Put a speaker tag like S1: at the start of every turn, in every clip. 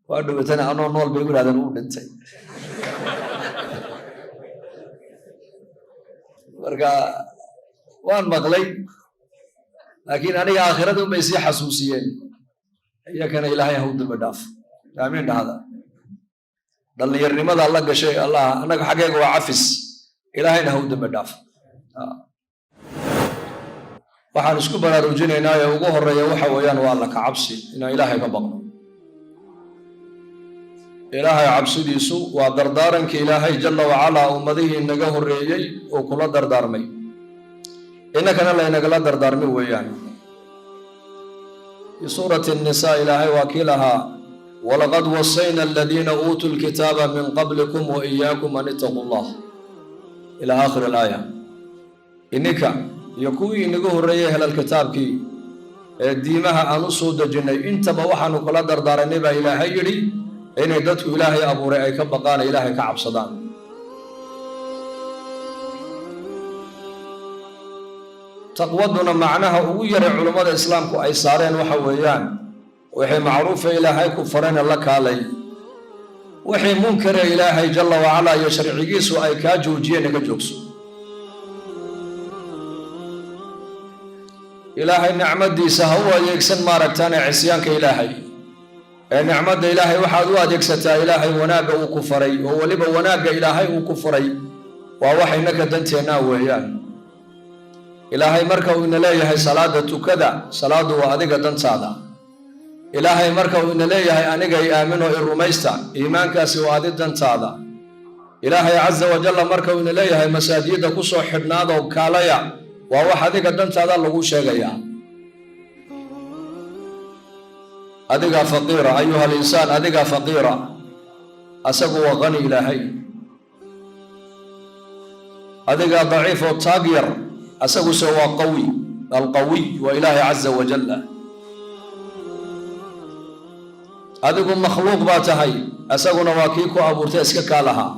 S1: وأنا نول بيقول هذا نول أنت مركا وان مغلي لكن أنا آخرتهم بيسي حسوسيين هي كان إلهي هود المداف آمين هذا دل يرنمد الله قشي الله أنا حقيقة وعفس إلهي هود المداف waxaan isku baraarujinaynaa ee ugu horeeya waxa weeyaan waa Allah ka cabsi in Ilaahay ka baqno Ilaahay cabsidiisu waa dardaaranka Ilaahay jalla wa ala ummadihi naga horeeyay oo kula dardaarmay inakana la inaga dardaarmay weeyaan في سورة النساء إلهي وكيلها ولقد وصينا الذين أوتوا الكتاب من قبلكم وإياكم أن اتقوا الله إلى آخر الآية إنك يكوي نجوه الرئيه الكتاب كي ديمها أنصو دجني أنت بوحن كلا دردار النبى إلهي يري إن دتك إلهي أبو رأي كبقان إلهي كعب صدان تقودنا معناها وير علماء الإسلام كو أي صارين وحويان وحي معروف إلهي كفرين لك علي وحي منكر إلهي جل وعلا يشرعيس أي كاجوجين كجوكسو إلهي نعمة ديسا هو يكسن ماركتان عسيانك إلهي نعمة إلهي وحادوا يكستا إلهي وناقا وكفري هو لبا وناقا إلهي وكفري ووحي نكدنتنا ويان إلهي مركو إن ليه صلاة كذا صلاة وأديك دنسادا إلهي مركو إن ليه أنيك يآمنه الرميستا إيمانك سوى أديك دنسادا إلهي عز وجل مركو إن ليه مساجد كسو حبنادا وكاليا ووحدك دنسادا لغو شيغيا أديك فقيرة أيها الإنسان أديك فقيرة أسقوا غني إلهي أديك ضعيف وتاقير أسقوا سوى قوي القوي وإلهي عز وجل أدقوا مخلوق باتهي أسقوا نواكيكو أبورتي اسككا لها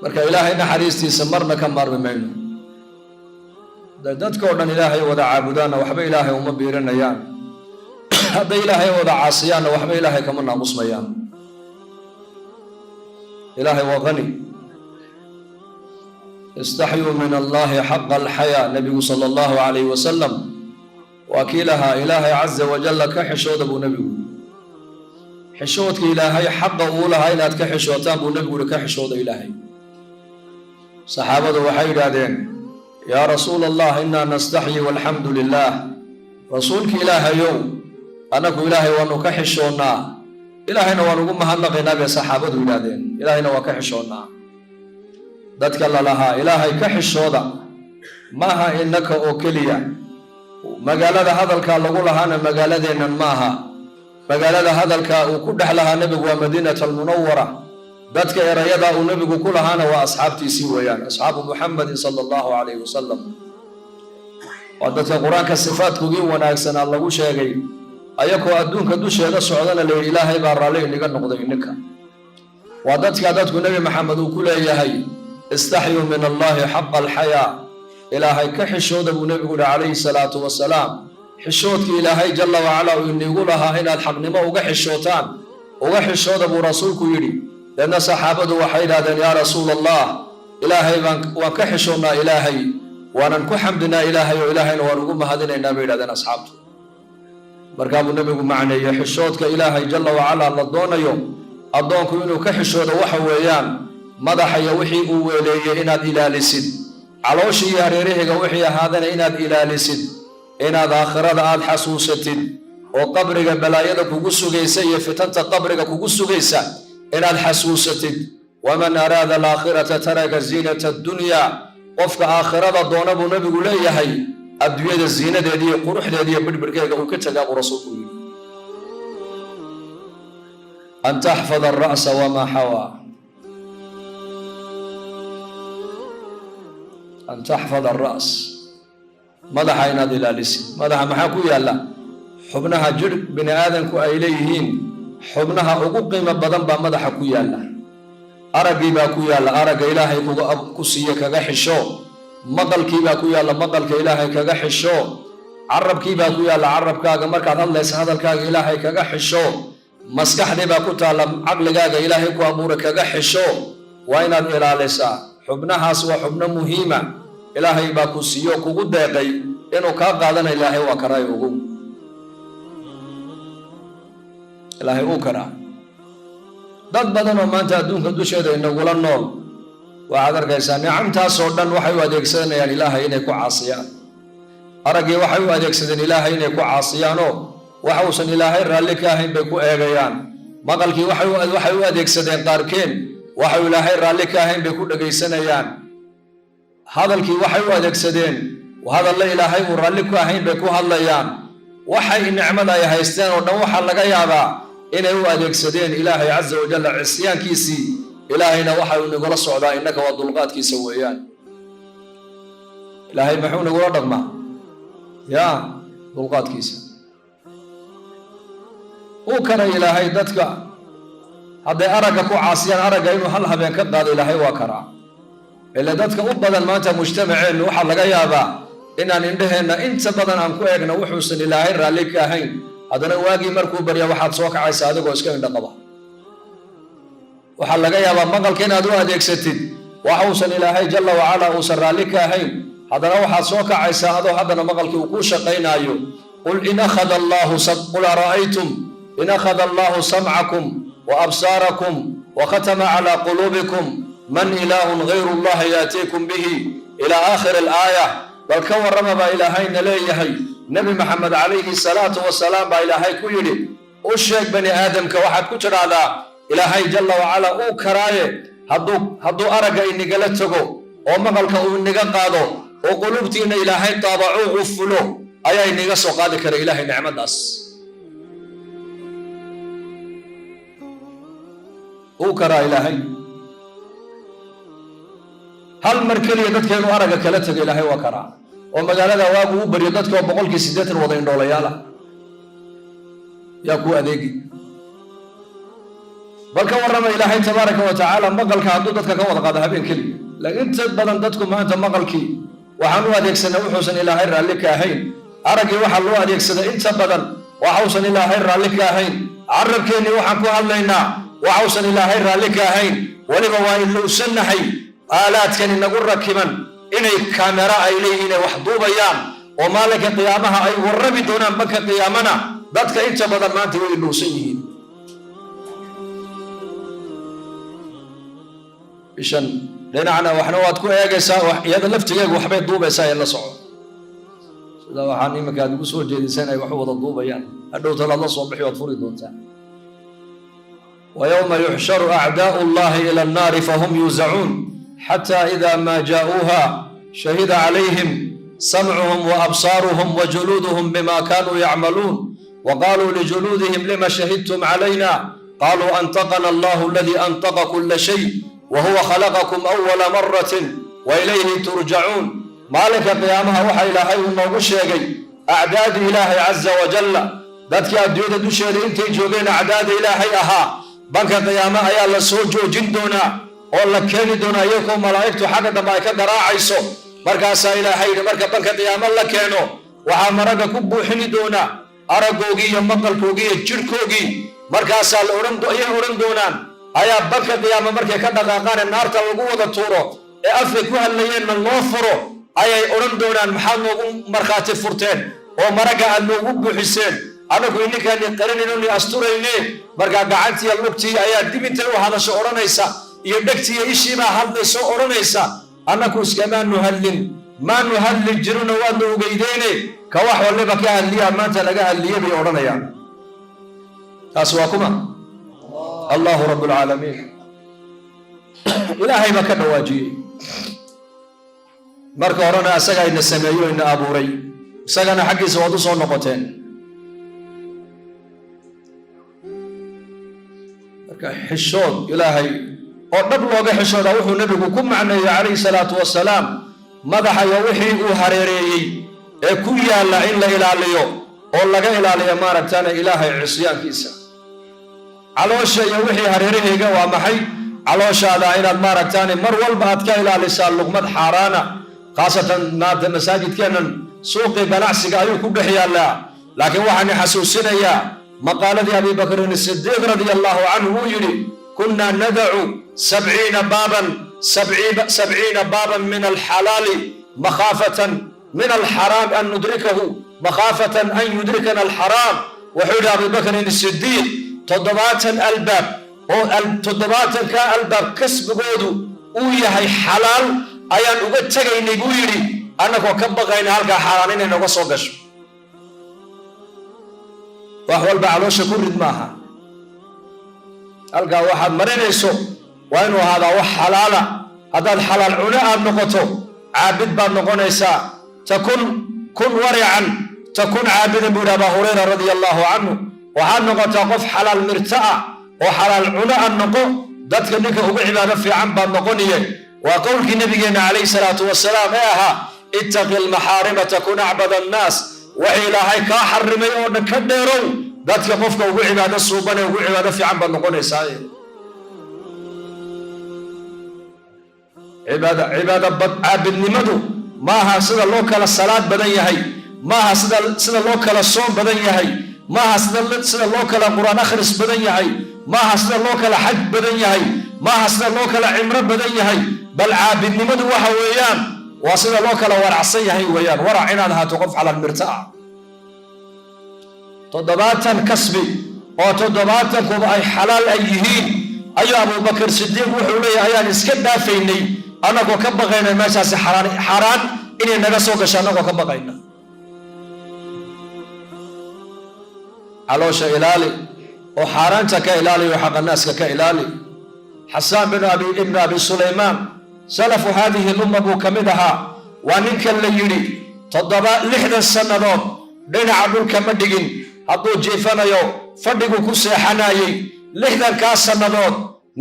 S1: marka ilaahay naxariistiisa marna ka maarmi mayno dadka oo dhan ilaahay wada caabudana waxba ilaahay uma biirinayaan hadda ilaahay wada caasiyana waxba ilaahay kama naamusmayaan إلهي وغني استحيوا من الله حق الحياة نبي صلى الله عليه وسلم وكيلها إلهي عز وجل كحشود أبو نبي حشودك إلهي حق أولها إنها كحشوتان أبو نبي كحشود إلهي صحابة وحيد هذين يا رسول الله إنا نستحي والحمد لله رسولك إلهي يوم أنك إلهي وأنك كحشونا إلهينا ونقوم مهنقنا بصحابته إلهين إلهينا وكحشونا ذاتك الله لها إلهي كحشونا ماها إنك أوكليا مقالة هذا الكا لقول لها أنا مقالة إن ماها مقالة هذا الكا وكدح لها نبي ومدينة المنورة ذاتك إريادا ونبي كلها أنا وأصحابتي سويان أصحاب محمد صلى الله عليه وسلم وذاتك القرآن كالصفات كوي وناكسنا الله وشيغي ayakoo adduunka dusheeda socdana leeyahay ilaahay baa raalli inaga noqday inaka waa dadku nabi maxamed uu ku leeyahay istahyu min allahi haqqa alhaya ilaahay ka xishooda buu nabigu calayhi salaatu wasalaam xishoodka ilaahay jalla wa ala uu inagu lahaa inaad xaqnimo uga xishootaan uga xishooda buu rasuulku yiri dadna saxaabadu waxay yiraahdeen yaa rasuulallah ilaahay waan ka xishoonaa ilaahay waanan ku xamdinaa ilaahay oo ilaahayna waan ugu mahadinaynaa bay yiraahdeen asxaabtu markaabuu nabigu macneeyay xishoodka ilaahay jalla wa ala la doonayo adoonku inuu ka xishoodo waxa weeyaan madaxaya wixii uu weeleeyay inaad ilaalisid calooshii iyo hareerihiga wixii ahaadana inaad ilaalisid inaad aakhirada aad xasuusatid oo qabriga balaayada kugu sugaysa iyo fitanta qabriga kugu sugaysa inaad xasuusatid waman araada alaakhirata taraka ziinata addunya qofka aakhirada doona buu nabigu leeyahay adduunyada ziinadeeda iyo quruxdeeda iyo birbirkeega uu ka tagaa buu rasuulku yiri an tahfadha ar-ra'sa wama hawa an tahfadha ar-ra's madaxa inaad ilaalisid madaxa maxaa ku yaala xubnaha jir bini aadanku ay leeyihiin xubnaha ugu qiimo badan baa madaxa ku yaala aragii baa ku yaala aragga ilaahay ku siiye kaga xisho maqalkii baa ku yaalla maqalka ilaahay kaga xisho carabkii baa ku yaalla carabkaaga markaad hadlaysa hadalkaaga ilaahay kaga xisho maskaxdii baa ku taalla caqligaaga ilaahay ku abuura kaga xisho waa inaad ilaalisaa xubnahaas waa xubno muhiima ilaahay baa ku siiyo kugu deeqay inuu kaa qaadana ilaahay waa karay ugu ilaahay uu karaa dad badan oo maanta adduunka dusheeda inagula nool waxaad arkaysaa nicamtaasoo dhan waxay u adeegsanayaan ilaahay inay ku caasiyaan araggii waxay u adeegsadeen ilaahay inay ku caasiyaanoo waxa uusan ilaahay raalli ka ahayn bay ku eegayaan maqalkii waxay u adeegsadeen qaarkeen waxau ilaahay raalli ka ahayn bay ku dhegaysanayaan hadalkii waxay u adeegsadeen hadalle ilaahay uu raalli ku ahayn bay ku hadlayaan waxay nicmada ay haysteen oo dhan waxaa laga yaabaa inay u adeegsadeen ilaahay caza wajalla cisyaankiisii ilaahayna waxa uu nagula socdaa innaka waa dulqaadkiisa weeyaan ilaahay muxuu nagula dhaqmaa yaa dulqaadkiisa uu karay ilaahay dadka hadday aragga ku caasiyaan aragga inuu hal habeen ka qaado ilaahay waa karaa ila dadka u badan maanta mujtamaceennu waxaa laga yaabaa inaan indhaheenna inta badan aan ku eegno wuxuusan ilaahay raalli ka ahayn haddana waagii markuu barya waxaad soo kacaysa adigoo iska indho qaba waxaa laga yaabaa maqalka inaad u adeegsatid waxa uusan ilaahay jalla wacala uusan raalli ka ahayn haddana waxaad soo kacaysaa adoo haddana maqalkii uu kuu shaqaynaayo qul ara'aytum in akhada allahu samcakum wa absaarakum wa khatama calaa quluubikum man ilaahun gayru llahi yaatiikum bihi ilaa aakhiri alaaya bal ka warrama baa ilaahayna leeyahay nebi maxamed calayhi salaatu wasalaam baa ilaahay ku yidhi u sheeg bani aadamka waxaad ku tidhaahdaa ilaahay jalla wacala uu karaaye hadduu aragga inigala tago oo maqalka uu inaga qaado oo quluubtiina ilaahay taabacuu u fulo ayaa inaga soo qaadi kara ilaahay nicmadaas uu karaa ilaahay hal mar keliya dadka inuu aragga kala tago ilaahay waa karaa oo magaalada waagu u baryo dadka oo 80% wada indhoolayaala yaa ku adeegi bal ka warrama ilaahay tabaaraka wa tacaala maqalka hadduu dadka ka wada qaado habeen keliya laakiin inta badan dadku maanta maqalkii waxaan u adeegsanaa wuxuusan ilaahay raalli ka ahayn araggii waxaa loo adeegsadaa inta badan waxuusan ilaahay raalli ka ahayn carabkeennii waxaan ku hadlaynaa waxuusan ilaahay raalli ka ahayn weliba waa ilowsannahay aalaadkan inagu rakiban inay kaamera ay leeyihiin inay wax duubayaan oo maalinka qiyaamaha ay warrami doonaan banka qiyaamana dadka inta badan maanta way ilowsan yihiin bishan dhinacna waxna waad ku eegaysaa iyada laftigeegu waxbay duubaysaa in la soco sida waxaan iminka aad igu soo jeediseen ay wax wada duubayaan hadhowta laad la soo bixi waad furi doontaa ويوم يحشر أعداء الله إلى النار فهم يوزعون حتى إذا ما جاءوها شهد عليهم سمعهم وأبصارهم وجلودهم بما كانوا يعملون وقالوا لجلودهم لما شهدتم علينا قالوا أنطقنا الله الذي أنطق كل شيء وهو خلقكم أول مرة وإليه ترجعون مالك قيامها وحي إلهي ونوغو الشيقي أعداد إلهي عز وجل ذاتك أدود دوشيد انتي جوغين أعداد إلهي أها banka qiyaama ayaa la soo joojin doonaa oo la keeni doonaa iyagoo malaa'igtu xagga dambe ay ka garaacayso markaasaa ilaahay marka banka qiyaama la keeno waxaa maragga ku buuxini doonaa araggoogii iyo maqalkoogii iyo jidhkoogii markaasaa ayay odhan doonaan ayaa banka qiyaama markay ka dhaqaaqaane naarta lagu wada tuuro ee afkay ku hadlayeenna loo furo ayay odhan doonaan maxaad noogu markhaati furteen oo maragga aad noogu buuxiseen anagu ininkaani qarinayno asturayne markaa gacantiiya lugtii ayaa dib intay u hadasho odhanaysa iyo dhegtiiyo ishiibaa hadlayso odhanaysa annaku iskamaanu hadlin maanu hadli jirino waadna ogeydeene ka wax waliba ka hadliyaa maanta laga hadliye bay odhanayaan taas waa kuma allahu rabbulcaalamiin ilaahay baa ka dhawaajiyey marka horena isagaa ina sameeyo ina abuuray isagana xaggiisa waad u soo noqoteen xishood ilaahay oo dhab looga xishooda wuxuu nabigu ku macneeyay calayhi salaatu wasalaam madaxa iyo wixii uu hareereeyey ee ku yaalla in la ilaaliyo oo laga ilaaliyo maaragtaana ilaahay cisyaankiisa caloosha iyo wixii hareerahayga waa maxay calooshaada inaad maaragtaane mar walba aad ka ilaalisaa luqmad xaaraana خاصة ما مساجد كان سوق بنعسك أيو كبحي الله لكن وحن حسوسنا يا مقالة أبي بكر الصديق رضي الله عنه يري كنا ندع 70 بابا من الحلال مخافة من الحرام أن ندركه مخافة أن يدركنا الحرام وحول أبي بكر الصديق تضبات الباب أو تضبات كالباب كسب قودو ويهي حلال أيان أغتغي نيبويري أنك وكبغين هالك حرانين إنه صوغش وهو البعلوش كورد معها ألقى واحد مرينيسو وإنه هذا وحلالا هذا الحلال عناء النقطة عابد بالنقونيسا كن ورعا تكون عابدا بن أبا هريرة رضي الله عنه وحال نقطة قف حلال مرتاع وحلال عناء النقو ذاتك نك هو عبادة في عم بالنقونية وقولك نبينا عليه الصلاة والسلام ياها اتق المحارم تكون أعبد الناس وإلهي كحرمي ونكدروا ذاتك قفك هو عبادة صوبانة هو عبادة في عم بالنقونية عبادة عابد نمدو maaha sida loo kala salaad badan yahay maaha sida loo kala soom badan yahay maaha sida loo kala quraan akhris badan yahay maaha sida loo kala xaj badan yahay maaha sida loo kala cimro badan yahay bal caabidnimadu waxa weeyaan waa sida loo kala waracsan yahay weeyaan warac inaad ahaato qof cala almirtaa toddobaatan kasbi oo toddobaatankuba ay xalaal ay yihiin ayuu abubakar sidiiq wuxuu leeyahay ayaan iska dhaafaynay anagoo ka baqayna meeshaasi xaraan inay naga soo gasho anagoo ka baqayna caloosha ilaali oo xaaraanta ka ilaali oo xaqa naaska ka ilaali xasaan ibn abi sulaymaan salafu haadihi lumma buu ka mid ahaa waa ninkan la yidhi 60 sannadood dhinaca dhulka ma dhigin hadduu jiifanayo fadhigu ku seexanayay 60 sannadood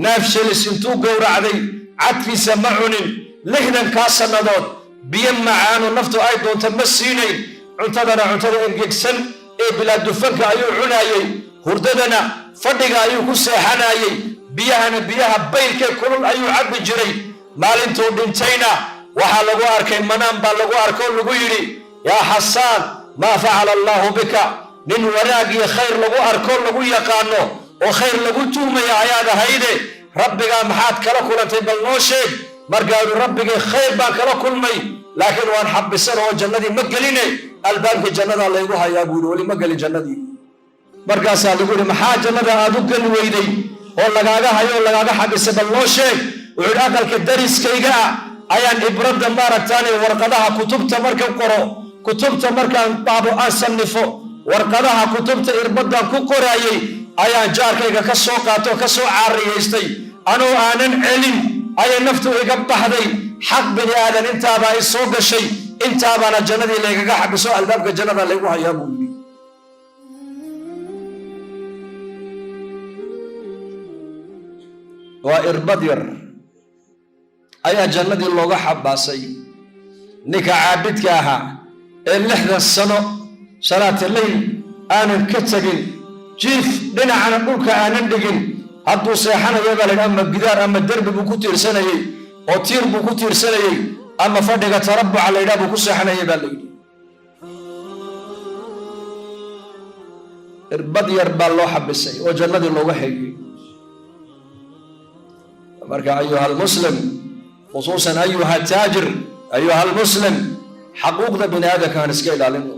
S1: neef shilis intuu gowracday cadkiisa ma cunin 60 sannadood biyo macaano naftu ay doonto ma siinayn cuntadana cuntada engegsan ee bilaa dufanka ayuu cunayay hurdadana fadhiga ayuu ku seexanayay biyahana biyaha baylkee kulul ayuu cabbi jiray maalintuu dhintayna waxaa lagu arkay manaan baa lagu arkoo lagu yidhi yaa xasaan maa facala allaahu bika nin wanaag iyo khayr lagu arkoo lagu yaqaano oo khayr lagu tuumaya ayaad ahayde rabbigaa maxaad kala kulantay bal noo sheeg markaanu rabbigay khayr baan kala kulmay laakiin waan xabisan oo jannadii ma geline albaabka jannada laygu hayaa buu yidhi weli ma gelin jannadii markaasaa lagu yidhi maxaa jannada aad u geli weyday oo lagaaga hayo oo lagaaga xabisay bal noo sheeg wuxuu yidhi aqalka dariskayga ah ayaan ibradda maaragtaane warqadaha kutubta marka qoro kutubta markaan baabo aan sannifo warqadaha kutubta irbaddan ku qoraayay ayaan jaarkayga ka soo qaato ka soo caariyaystay anoo aanan celin ayay naftu iga baxday xaq bini aadan intaabaa i soo gashay intaabaana jannadii laygaga xabiso albaabka jannada laygu hayaa buu yidhi waa irbad yar ayaa jannadii looga xabaasay ninka caabidka ahaa ee 60 sano salaata leyl aanan ka tegin jiif dhinacana dhulka aanan dhigin hadduu seexanayo baa laydhi ama gidaar ama derbi buu ku tiirsanayey oo tiir buu ku tiirsanayey ama fadhiga tarabbuca laydhaa buu ku seexanayay baa layidhi irbad yar baa loo xabisay oo jannadii looga xeeyey marka ayuha almuslim khusuusan ayuha taajir ayuha almuslim xaquuqda bini aadamka aan iska ilaalino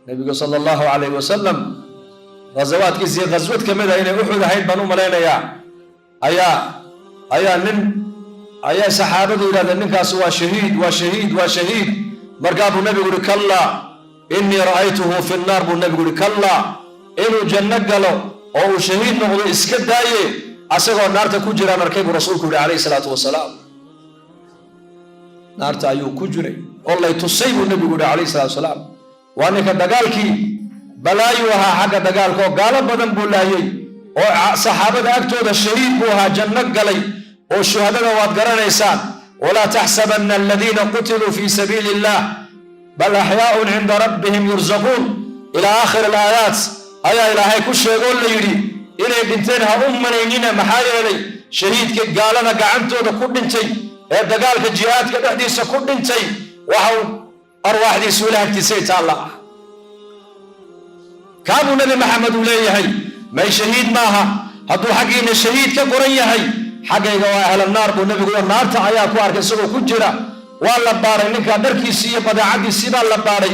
S1: nabigu sala allahu calayhi wasalam ghazawaadkiisii ghaswad ka mid a inay uxud ahayd baan u malaynayaa ayaa saxaabadu yidhahdeen ninkaasi waa shahiid waa shahiid waa shahiid markaa buu nabigu yihi kallaa innii ra'aytuhu fi nnaar buu nabigu yihi kallaa inuu janno galo oo uu shahiid noqdo iska daaye asagoo naarta ku jiraan arkay buu rasuulku yihi calayhi salaatu wasalaam naarta ayuu ku jiray oo lay tusay buu nabigu yihi calayhi salaatu wasalaam waa ninka dagaalkii balaayuu ahaa xagga dagaalka oo gaalo badan buu laayey oo saxaabada agtooda shahiid buu ahaa janno galay oo shuhadada waad garanaysaan walaa taxsabanna aladiina qutiluu fii sabiili illah bal axyaaun cinda rabbihim yurzaquun ilaa aakhir alaayaat ayaa ilaahay ku sheegoo la yidhi inay dhinteen ha u malaynina maxaa yeelay شهيد كقالنا قعنتو دا كردنتي دقالك جهاد كدحديس كردنتي وحو أرواح دي سولها اكتسيت الله كابو نبي محمد وليه ما شهيد ماها هدو حقين الشهيد كقرية هي حقيقة أهل النار بو نبي قول النار تعيا كوارك سوى كجرة والله باري نكا دركي سيئ بدا عدي سيبا الله باري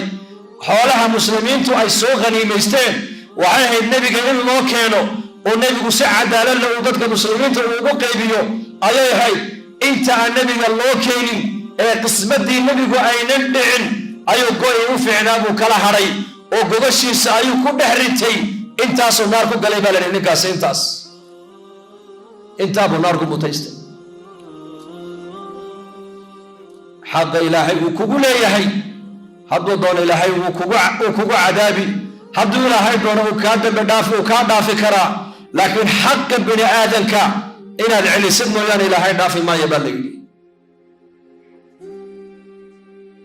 S1: حولها مسلمين تو أي سو غنيميستين وعيه النبي قال الله كانوا والنبي قول سعد لله وضدك مسلمين تو وقيبيو أيه هاي انت النبي قال الله كيني قسمت دي النبي قول أين ندعن أيو قوي وفعنا بو كلا هري وقوغشي سايو كبحرتي انتاسو ناركو قليبا لنكاس انتاس انتابو ناركو متيستي حق إلهي وكوكو ليهي حدو دون إلهي وكوكو عذابي حدو إلهي دون وكادافي كرا لكن حق بني آدم كا إن العلي سبنو يعني إلهي دافي ما يبلغ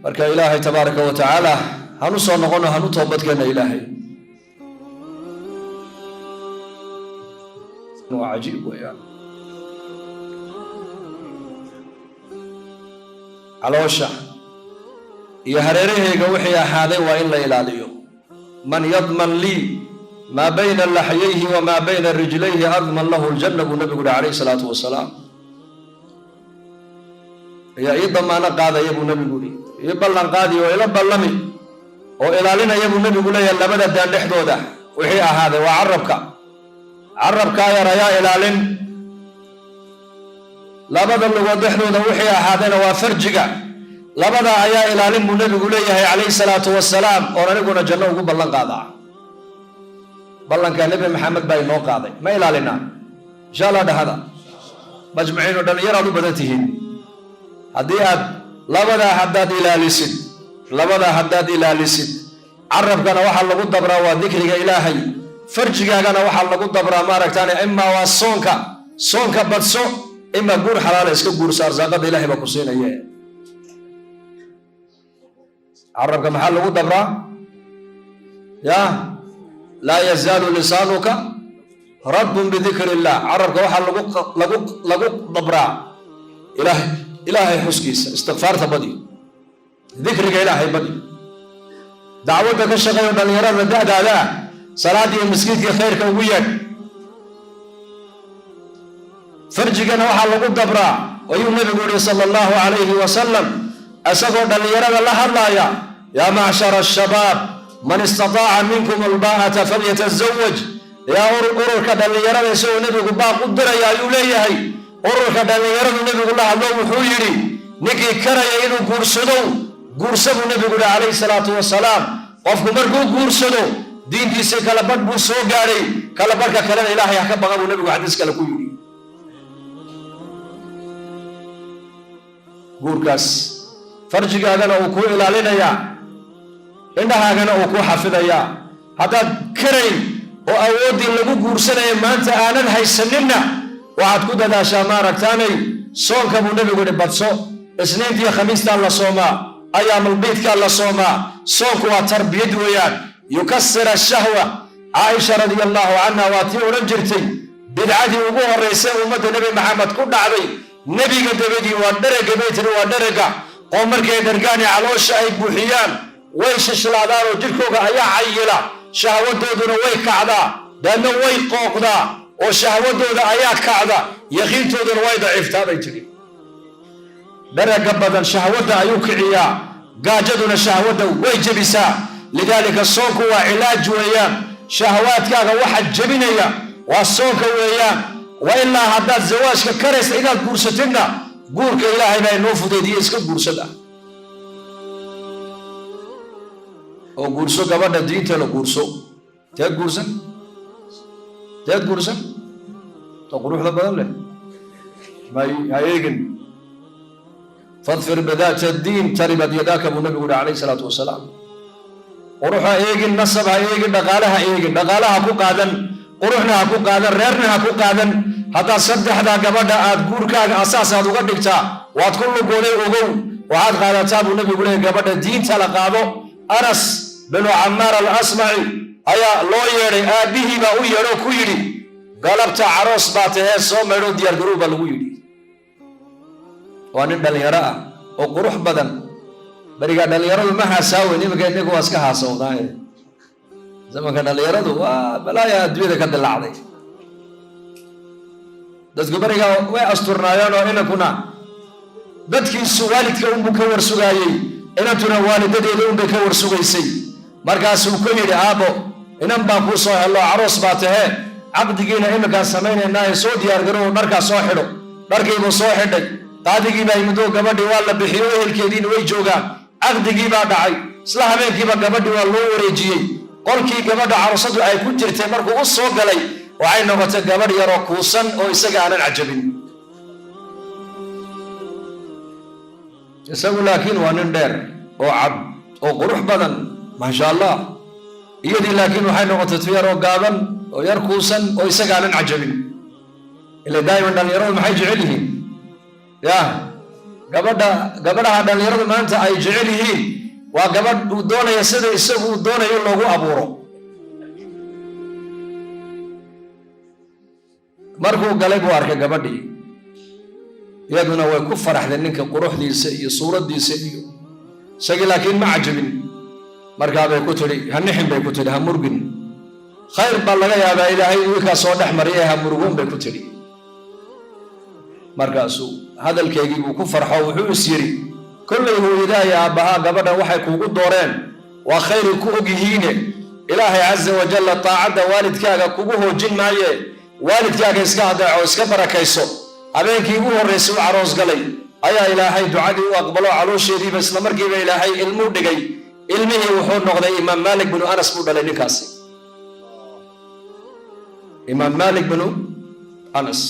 S1: بركة إلهي تبارك وتعالى هنو صنغونا هنو توبتكنا إلهي وعجيب ويا على وشة يهرره جوحي هذا وإلا إلاليو من يضمن لي ما بين لحييه وما بين رجليه أضمن له الجنة والنبي عليه الصلاة والسلام يا إيضا ما نقاذ يا ابو نبي قولي يبلغ قاذي وإلا بلمي وإلالنا يا ابو نبي قولي يلا بدأ دان لحدوده وحي هذا وعربك عربك يا ريا إلالين لابد اللي وضحنا وحي هذا وفرجك لابد يا إلالين النبي قولي عليه الصلاة والسلام ورنقنا جنة وقول بلغ قاذا بلغ كان نبي محمد باي نو قاذي ما إلالنا إن شاء الله هذا مجمعين ودن يرادوا بدتهين هديات لابد حداد إلى لسد عربكنا وحال لقود دبرا وذكرك إلهي فرجكنا وحال لقود دبرا ماركتاني إما وصونك بدسو إما قور حلال اسكو قور سارزاقات إلهي بكسين إياه عربك محال لقود دبرا يا لا يزال لسانك رب بذكر الله عربك وحال لقود دبرا إلهي حسكيس استغفار بدي ذكرك إلهي بدي دعوتك الشغل بل يرى الرداء دا صلاتي المسكيت خيرك وياك فرجك نوحى لقود دبرا ويوم نبي صلى الله عليه وسلم أسقوا بل يرى الله الرايا يا معشر الشباب من استطاع منكم الباءة فليتزوج يا أرورك بل يرى يسوي نبي باق قدر يا يوليهي ururka dhalinyaradu nabigu la hadlo wuxuu yiri ninkii karaya inuu guursado nabigu alayhi salaatu wasalaam qofku markuu guursado diintiisa kala bad buu soo gaaray kala barka kale ilaahay ka baqa buu nabigu xadiis kale ku yiri guurkaas farjigaagana uu ku ilaalinaya indhahaagana uu ku xafidaya hadaad karayn oo awoodii lagu guursanayo maanta aanad haysaninna waxaad ku dadaashaa maaragtaanay soonka buu nabigu yidhi badso isniintii khamiistaa la soomaa ayaamulbiidkaa la soomaa soonku waa tarbiyad weeyaan yukasir ashahwa caaisha radia allahu canha waa tii odhan jirtay bidcadii ugu horraysay ummadda nebi maxamed ku dhacday nebiga dabadii waa dherega bay tiri waa dherega oo markay dhargaani caloosha ay buuxiyaan way shishlaadaan oo jidhkooga ayaa cayila shahwadooduna way kacdaa daadna way qooqdaa oo shahwadooda ayaa kacda yaqiintooduna way daciiftaa bay tiri daraga badan shahwada ayuu kiciyaa gaajaduna shahwada way jabisaa lidaalika soonku waa cilaaj weeyaan shahawaadkaaga waxa jabinaya waa soonka weeyaan wa ilaa haddaad zawaajka karaysa inaad guursatidna guurka ilaahay baa inoo fudaydiyey iska guursada oo guurso gabadha diinta la guurso teed guursan تقولوا هذا بدل له ما هيجن فاظفر بذات الدين تربت يداك ابو النبي عليه الصلاه والسلام وروح هيجن نصب هيجن دقالها كو قادن وروحنا كو قادن ريرنا كو قادن حتى صدخدا غبدا اد غوركاغا اساس اد uga dhigta waad kullu goolay ogow waxaad qaadataa ابو النبي غبدا diinta la qaado Anas bin Ammar al-Asma'i ayaa loo yeeray aabihiiba u yeero ku yiri galabta caroos baa tahee soo maydho diyaar garow baa lagu yidhi. waa nin dhalinyaro ah oo qurux badan. berigaa dhalinyaradu ma haasaaweyn, iminka inagu waa iska haasawdaaye. zamanka dhalinyaradu waa balaaya adduunyada ka dilaacday. dadku berigaa way asturnaayeen oo inankuna dadkiisu waalidka unbuu ka warsugaayey, inantuna waalidadeeda unbay ka warsugaysay. markaasuu ku yidhi aabbo inan baa kuu soo hello caroos baa tahee caqdigiina iminkaan samaynaynaa ee soo diyaargarow dharkaa soo xidho. dharkiibuu soo xidhay. qaadigiibaa yimidoo gabadhii waa la bixiyo, ehelkeediina way joogaan. caqdigii baa dhacay. isla habeenkiiba gabadhii waa loo wareejiyey. qolkii gabadha carosadu ay ku jirtay markuu u soo galay waxay noqotay gabadh yaroo kuusan oo isaga aanan cajabin. isagu laakiin waa nin dheer oo cad oo qurux badan maasha allah. iyadii laakiin waxay noqotay tu yaroo gaaban oo yar kuusan oo isaga aanan cajabin. ila daa'iman dhalinyaradu maxay jecel yihiin ya gabadhaha dhalinyaradu maanta ay jecel yihiin waa gabadh uu doonaya sida isagu uu doonayo loogu abuuro. markuu galay buu arkay gabadhii, iyaduna way ku faraxdeen ninka quruxdiisa iyo suuraddiisa iyo isagii laakiin ma cajabin. markaabay ku tidhi ha nixin bay ku tidhi, ha murgin. khayr baa laga yaabaa ilaahay wiilkaa soo dhex mariyay, ha murugun bay ku tidhi. markaasuu hadalkeygii buu ku farxo wuxuu is yidhi kollay hooyadaa iyo aabbahaa gabadhan waxay kuugu dooreen waa khayri ku og yihiine ilaahay casa wajalla taacadda waalidkaaga kugu hoojin maaye waalidkaaga iska adeeco iska barakayso. habeenkii ugu horraysay u caroos galay ayaa ilaahay ducadii u aqbalo caloosheediiba isla markiiba ilaahay ilmuu dhigay. ilmihii wuxuu noqday imaam maalik binu anas buu dhalay ninkaasi. imaam maalik binu anas.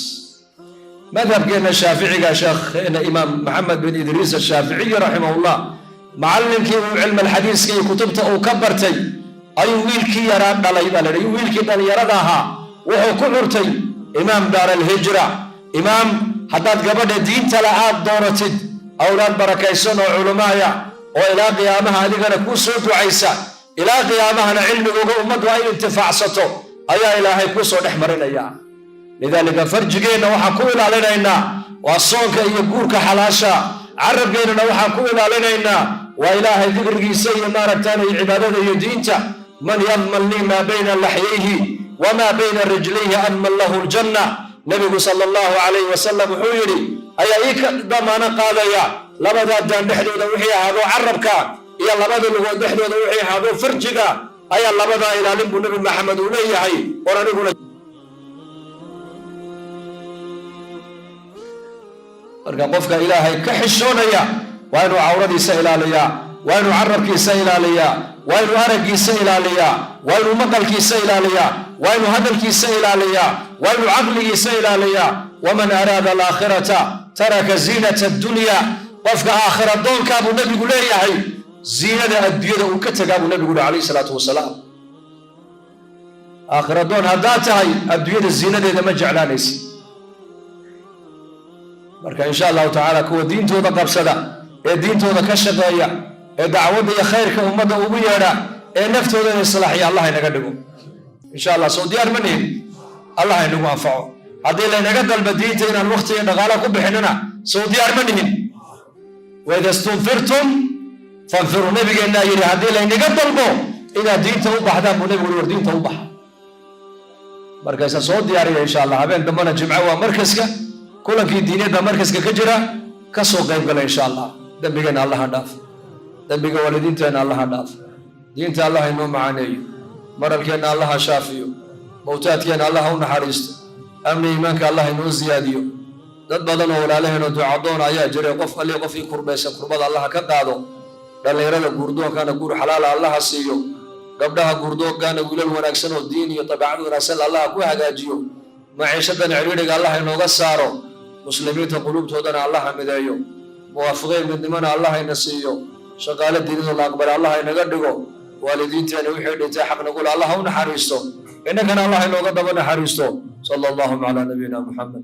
S1: madhabkeena shaaficiga sheekheena imaam maxamed bin idriis ashaaficiyi raximahullah macallinkii uu cilm alxadiiska iyo kutubta uu ka bartay ayuu wiilkii yaraa dhalay baa layidhi. wiilkii dhalinyarada ahaa wuxuu ku curtay imaam daar alhijra. imaam haddaad gabadha diinta la aad dooratid awlaad barakaysan oo culamaaya oo ilaa qiyaamaha adigana kuu soo ducaysa, ilaa qiyaamahana cilmigooga ummaddu ay intifaacsato ayaa ilaahay kuu soo dhex marinaya. lidaalika farjigeenna waxaan ku ilaalinaynaa waa soonka iyo guurka xalaasha. carabkeennana waxaan ku ilaalinaynaa waa ilaahay dikrigiisa iyo maaragtaan iyo cibaadada iyo diinta. man yadman lii maa bayna laxyayhi wamaa bayna rijlayhi adman lahu ljanna. nabigu sala allahu calayhi wasalam wuxuu yidhi ayaa ii ka damaano qaadaya labadaa daan dhexdooda wixii ahaado carabka iyo labada lugood dhexdooda wixii ahaado farjiga ayaa labadaa ilaalin buu nabi maxamed uu leeyahay. or aniguna marka qofka ilaahay ka xishoonaya waa inuu cawradiisa ilaaliyaa, waa inuu carabkiisa ilaaliyaa, waa inuu araggiisa ilaaliyaa, waa inuu maqalkiisa ilaaliyaa, waa inuu hadalkiisa ilaaliyaa, waa inuu caqligiisa ilaaliyaa. waman araada alaakhirata taraka ziinata addunya. qofka aakhira doonkaa buu nabigu leeyahay ziinada adduunyada uu ka tagaa buu nabigu yihi calayhi salaatu wasalaam. aakhira doon haddaad tahay adduunyada ziinadeeda ma jeclaanaysid. marka insha allahu tacaala kuwa diintooda qabsada ee diintooda ka shaqeeya ee dacwadda iyo khayrka ummadda ugu yeedha ee naftooda islaaxiya allah inaga dhigo insha allah. soo diyaar ma nihin? allah inagu anfaco. haddii laynaga dalba diinta inaan waqti iyo dhaqaalo ku bixinana soo diyaar ma nihin? waida stunfirtum fanfiruu. nabigeennaa yidhi haddii laynaga dalbo inaad diinta u baxdaan buu nabigu war diinta u baxa. markaysa soo diyaariya insha allah. habeen dambana jimco waa markaska kulankii diiniyadda markaska ka jira ka soo qayb gala insha allah. dembigeenna allaha dhaaf, dembiga waalidiinteenna allaha dhaaf, diinta allah inoo macaaneeyo, maralkeenna allaha shaafiyo, mawtaadkeenna allaha u naxariisto, amni iimaanka allah inoo ziyaadiyo. dad badan oo walaalaheenoo ducadoon ayaa jiray. qof alli qofkii kurbaysa kurbada allaha ka qaado. dhallinyarada guurdoonkana guur xalaala allaha siiyo. gabdhaha guurdoonkaana wiilal wanaagsan oo diin iyo dabeecad wanaagsan allaha ku hagaajiyo. maciishadan cidhiidhiga allah inooga saaro. muslimiinta qulubtoodana allaha mideeyo. muwaafiqiin midnimana allah ina siiyo. shaqaale diinada la aqbala allah inaga dhigo. waalidiinteena wixii dhintay xaq nagula allah u naxariisto. innagana allah inooga daba naxariisto. sala allahu calaa nabiyina muxamed.